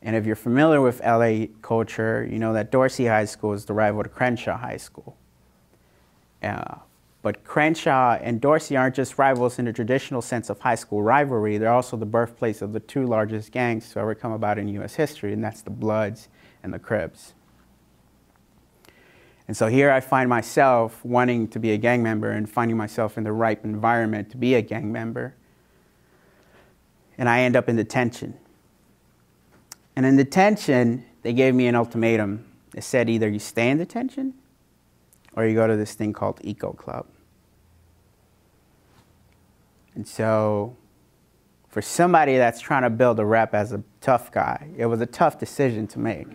And if you're familiar with LA culture, you know that Dorsey High School is the rival to Crenshaw High School. But Crenshaw and Dorsey aren't just rivals in the traditional sense of high school rivalry, they're also the birthplace of the two largest gangs to ever come about in US history, and that's the Bloods and the Crips. And so here I find myself wanting to be a gang member and finding myself in the ripe environment to be a gang member. And I end up in detention. And in detention, they gave me an ultimatum. It said either you stay in detention or you go to this thing called Eco Club. And so for somebody that's trying to build a rep as a tough guy, it was a tough decision to make.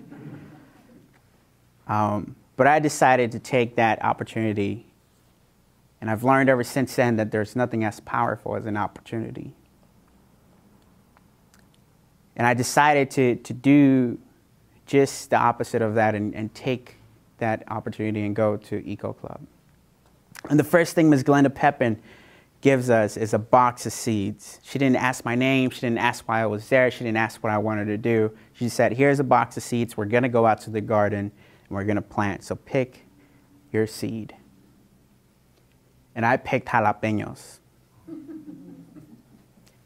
But I decided to take that opportunity. And I've learned ever since then that there's nothing as powerful as an opportunity. And I decided to do just the opposite of that and take that opportunity and go to Eco Club. And the first thing Ms. Glenda Pepin gives us is a box of seeds. She didn't ask my name. She didn't ask why I was there. She didn't ask what I wanted to do. She said, here's a box of seeds. We're going to go out to the garden and we're going to plant. So pick your seed. And I picked jalapenos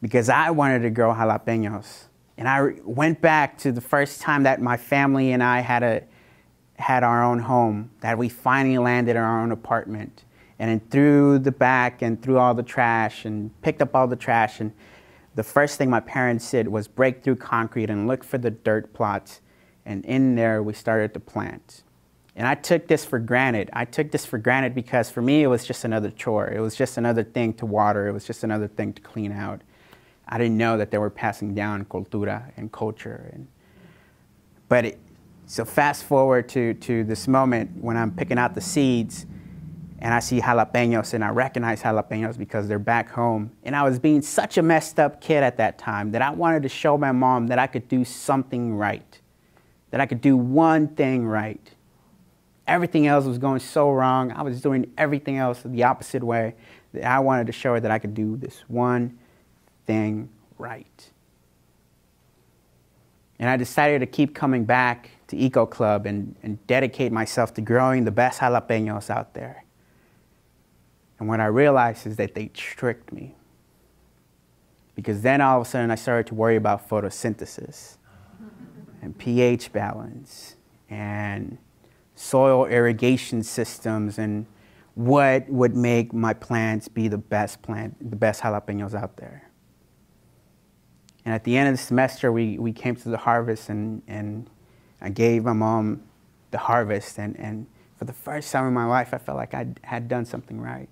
because I wanted to grow jalapenos. And I went back to the first time that my family and I had our own home, that we finally landed in our own apartment. And then through the back and through all the trash and picked up all the trash. And the first thing my parents did was break through concrete and look for the dirt plots. And in there, we started to plant. And I took this for granted. I took this for granted because for me, it was just another chore. It was just another thing to water. It was just another thing to clean out. I didn't know that they were passing down cultura and culture. So fast forward to this moment when I'm picking out the seeds and I see jalapenos and I recognize jalapenos because they're back home. And I was being such a messed up kid at that time that I wanted to show my mom that I could do something right, that I could do one thing right. Everything else was going so wrong. I was doing everything else the opposite way. That I wanted to show her that I could do this one thing right. And I decided to keep coming back to Eco Club and dedicate myself to growing the best jalapenos out there. And what I realized is that they tricked me. Because then all of a sudden I started to worry about photosynthesis and pH balance and soil irrigation systems and what would make my plants be the best jalapenos out there. And at the end of the semester, we came to the harvest and I gave my mom the harvest. And for the first time in my life, I felt like I had done something right.